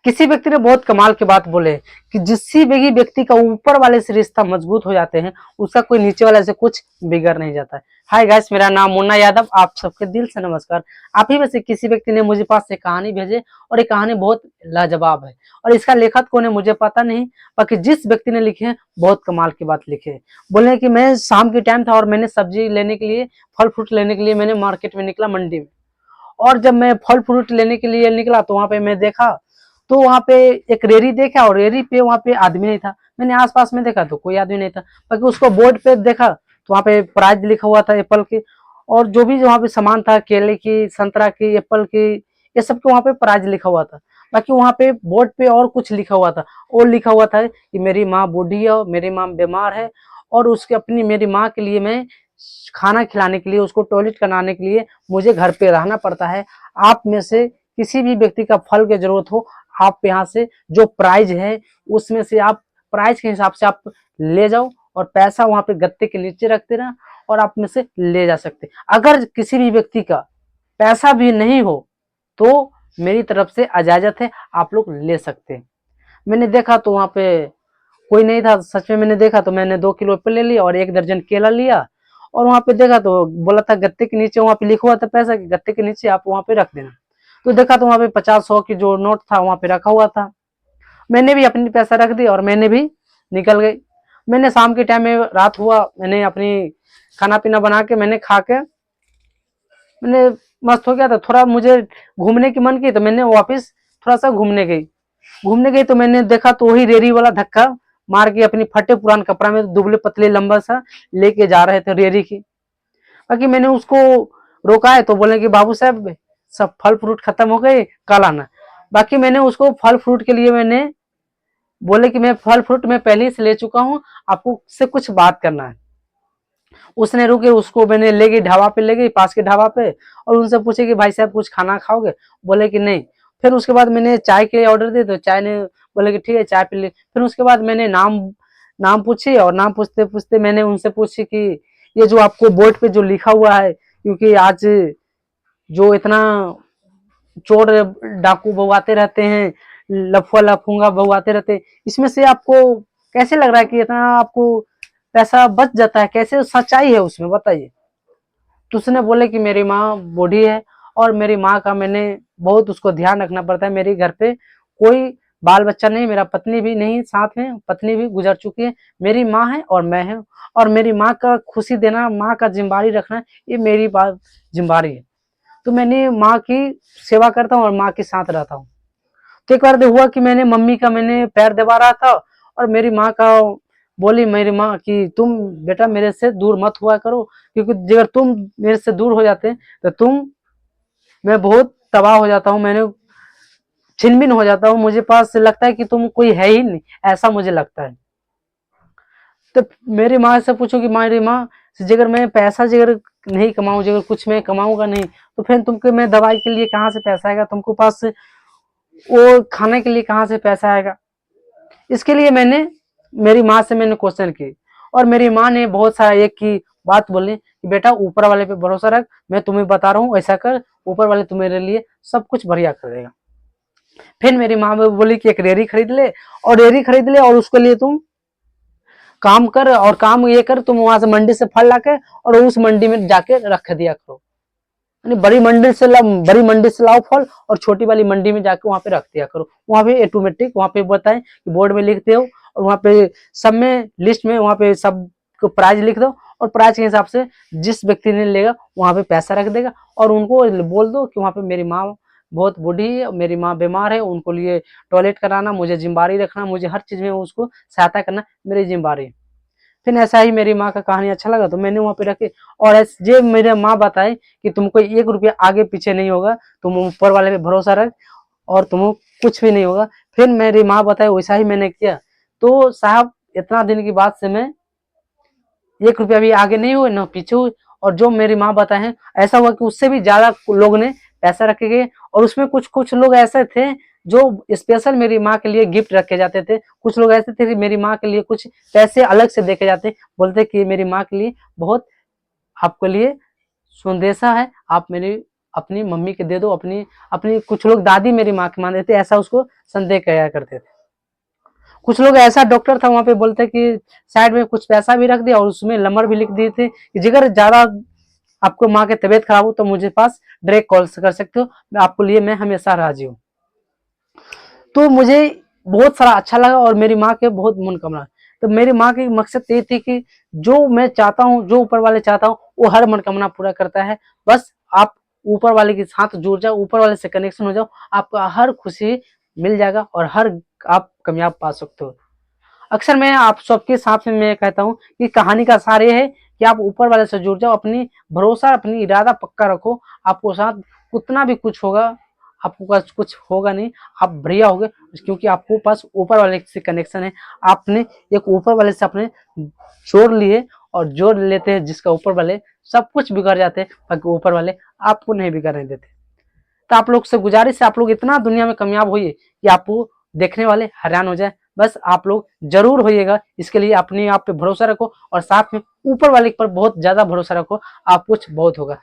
किसी व्यक्ति ने बहुत कमाल की बात बोले कि जिस भी व्यक्ति का ऊपर वाले से रिश्ता मजबूत हो जाते हैं उसका कोई नीचे वाले से कुछ बिगड़ नहीं जाता है। हाय गाइस, मेरा नाम मुन्ना यादव, आप सबके दिल से नमस्कार। आप ही में से किसी व्यक्ति ने मुझे पास एक कहानी भेजे और ये कहानी बहुत लाजवाब है और इसका लेखक कौन है मुझे पता नहीं, बाकी जिस व्यक्ति ने लिखे हैं बहुत कमाल की बात लिखे है। बोले कि मैं शाम के टाइम था और मैंने सब्जी लेने के लिए, फल फ्रूट लेने के लिए मैंने मार्केट में निकला, मंडी में। और जब मैं फल फ्रूट लेने के लिए निकला तो वहां पे मैं देखा, तो वहां पे एक रेहड़ी देखा और रेहड़ी पे वहां पे आदमी नहीं था। मैंने आसपास में देखा तो कोई आदमी नहीं था, बाकी उसको बोर्ड पे देखा तो वहां पे प्राइस लिखा हुआ था एप्पल की, और जो भी वहां पे सामान था केले की, संतरा की, एप्पल की, ये सब के वहां पे प्राइस लिखा हुआ था। बाकी वहां पे बोर्ड पे और कुछ लिखा हुआ था, और लिखा हुआ था कि मेरी माँ बूढ़ी है, मेरी माँ बीमार है और उसके अपनी मेरी माँ के लिए मैं खाना खिलाने के लिए, उसको टॉयलेट कराने के लिए मुझे घर पे रहना पड़ता है। आप में से किसी भी व्यक्ति का फल की जरूरत हो, आप यहाँ से जो प्राइज है उसमें से आप प्राइज के हिसाब से आप ले जाओ और पैसा वहां पे गत्ते के नीचे रख देना और आप में से ले जा सकते। अगर किसी भी व्यक्ति का पैसा भी नहीं हो तो मेरी तरफ से इजाजत है, आप लोग ले सकते हैं। मैंने देखा तो वहां पे कोई नहीं था, सच में मैंने देखा तो मैंने 2 किलो एप्पल ले लिया और 1 दर्जन केला लिया। और वहां पे देखा तो बोला था गत्ते के नीचे, वहां पे लिखा हुआ था पैसा कि गत्ते के नीचे आप वहां पे रख देना। तो देखा तो वहां पे 50-100 की जो नोट था वहां पे रखा हुआ था। मैंने भी अपनी पैसा रख दी और मैंने भी निकल गई। मैंने शाम के टाइम में, रात हुआ, मैंने अपनी खाना पीना बना के मैंने खा के मैंने मस्त हो गया था। थोड़ा मुझे घूमने की मन की तो मैंने वापस थोड़ा सा घूमने गई तो मैंने देखा तो वही रेरी वाला धक्का मार के अपनी फटे पुरान कपड़ा में दुबले पतले लंबा सा लेके जा रहे थे रेरी की। बाकी मैंने उसको रोका है तो बोले कि बाबू साहब सब फल फ्रूट खत्म हो गए, कल आना। बाकी मैंने उसको फल फ्रूट के लिए मैंने बोले कि मैं फल फ्रूट में पहले से ले चुका हूँ, आपको से कुछ बात करना है। उसने रुके, उसको मैंने ले गई ढाबा पे, ले गई पास के ढाबा पे और उनसे पूछे कि भाई साहब कुछ खाना खाओगे, बोले कि नहीं। फिर उसके बाद मैंने चाय के लिए ऑर्डर दिए तो चाय ने बोले कि ठीक है चाय पी ले। फिर उसके बाद मैंने नाम नाम पूछी और नाम पूछते पूछते मैंने उनसे पूछी कि ये जो आपको बोर्ड पे जो लिखा हुआ है, क्योंकि आज जो इतना चोर डाकू बउआते रहते हैं, लफुआ लफूंगा बउआते रहते हैं, इसमें से आपको कैसे लग रहा है कि इतना आपको पैसा बच जाता है, कैसे सच्चाई है उसमें बताइए। तो उसने बोले कि मेरी माँ बूढ़ी है और मेरी माँ का मैंने बहुत उसको ध्यान रखना पड़ता है। मेरे घर पे कोई बाल बच्चा नहीं, मेरा पत्नी भी नहीं साथ में, पत्नी भी गुजर चुकी है, मेरी माँ है और मैं हूँ। और मेरी माँ का खुशी देना, माँ का जिम्मेदारी रखना, ये मेरी बात जिम्मेदारी है। तो मैंने माँ की सेवा करता हूँ और माँ के साथ रहता हूँ। तो एक बार हुआ कि मैंने मम्मी का मैंने पैर दबा रहा था और मेरी माँ का बोली, मेरी माँ कि तुम बेटा मेरे से दूर मत हुआ करो, क्योंकि अगर तुम मेरे से दूर हो जाते तो मैं बहुत तबाह हो जाता हूँ, मैंने छिनबिन हो जाता हूँ, मुझे पास लगता है कि तुम कोई है ही नहीं, ऐसा मुझे लगता है। तो मेरी माँ से पूछो कि मेरी माँ जगह मैं पैसा जगह नहीं कमाऊं, जगह कुछ मैं कमाऊंगा नहीं तो फिर तुमको मैं दवाई के लिए कहाँ से पैसा आएगा, तुमको पास वो खाने के लिए कहाँ से पैसा आएगा। इसके लिए मैंने मेरी माँ से मैंने क्वेश्चन की और मेरी माँ ने बहुत सारा एक की बात बोली कि बेटा ऊपर वाले पे भरोसा रख, मैं तुम्हें बता रहा हूँ ऐसा कर, ऊपर वाले तुम्हारे लिए सब कुछ बढ़िया कर देगा। फिर मेरी माँ बोली कि एक रेहड़ी खरीद ले, और रेहड़ी खरीद ले और उसके लिए तुम काम कर, और काम ये कर तुम वहां से मंडी से फल लाके और उस मंडी में जाके रख दिया करो। बड़ी मंडी से लाओ फल और छोटी वाली मंडी में जाके वहां पे रख दिया करो। वहां पे ऑटोमेटिक वहां पे बताएं कि बोर्ड में लिखते हो और वहां पे सब में लिस्ट में वहां पे सब को प्राइस लिख दो और प्राइस के हिसाब से जिस व्यक्ति ने लेगा वहां पे पैसा रख देगा। और उनको बोल दो कि वहां पे मेरी माँ बहुत बूढ़ी है, मेरी माँ बीमार है, उनको लिए टॉयलेट कराना, मुझे जिम्मेदारी रखना, मुझे हर चीज में उसको सहायता करना मेरी जिम्मेदारी है। फिर ऐसा ही मेरी माँ का कहानी अच्छा लगा तो मैंने वहां पे रखे। और जो मेरे माँ बताए कि तुमको 1 रुपया आगे पीछे नहीं होगा, तुम ऊपर वाले पे भरोसा रख और तुम कुछ भी नहीं होगा। फिर मेरी माँ बताए वैसा ही मैंने किया। तो साहब इतना दिन की बात से मैं 1 रुपया भी आगे नहीं हुए ना पीछे हुए। और जो मेरी माँ बताए हैं ऐसा हुआ कि उससे भी ज्यादा लोग ने पैसा रखे गए, और उसमें कुछ कुछ लोग ऐसे थे जो स्पेशल मेरी माँ के लिए गिफ्ट रखे जाते थे। कुछ लोग ऐसे थे कि मेरी माँ के लिए कुछ पैसे अलग से देखे जाते, बोलते कि मेरी माँ के लिए बहुत आपके लिए संदेशा है, आप मेरी अपनी मम्मी के दे दो, अपनी अपनी कुछ लोग दादी मेरी माँ के मान देते, ऐसा उसको संदेह किया करते थे। कुछ लोग ऐसा डॉक्टर था वहां पे बोलते कि साइड में कुछ पैसा भी रख दिया और उसमें नंबर भी लिख दिए थे कि जिगर ज्यादा आपको माँ की तबीयत खराब हो तो मुझे पास डायरेक्ट कॉल कर सकते हो, मैं आपको लिए मैं हमेशा राजी हूँ। तो मुझे बहुत सारा अच्छा लगा और मेरी माँ के बहुत मनोकामना। तो मेरी माँ की मकसद ये थी कि जो मैं चाहता हूँ, जो ऊपर वाले चाहता हूँ, वो हर मनोकामना पूरा करता है। बस आप ऊपर वाले के साथ जुड़ जाओ, ऊपर वाले से कनेक्शन हो जाओ, आपका हर खुशी मिल जाएगा और हर आप कामयाब पा सकते हो। अक्सर मैं आप सबके साथ में मैं कहता हूँ कि कहानी का सार ये है कि आप ऊपर वाले से जुड़ जाओ, अपनी भरोसा, अपनी इरादा पक्का रखो, आपको साथ उतना भी कुछ होगा, आपको पास कुछ होगा नहीं, आप बढ़िया होगे, क्योंकि आपको पास ऊपर वाले से कनेक्शन है। आपने एक ऊपर वाले से अपने जोड़ लिए और जोड़ लेते हैं जिसका ऊपर वाले सब कुछ बिगड़ जाते हैं, बाकी ऊपर वाले आपको नहीं बिगड़ने देते। तो आप लोग से गुजारिश है, आप लोग इतना दुनिया में कामयाब होइए कि आपको देखने वाले हैरान हो जाए। बस आप लोग जरूर होइएगा, इसके लिए अपने आप पे भरोसा रखो और साथ में ऊपर वाले पर बहुत ज्यादा भरोसा रखो, आप कुछ बहुत होगा।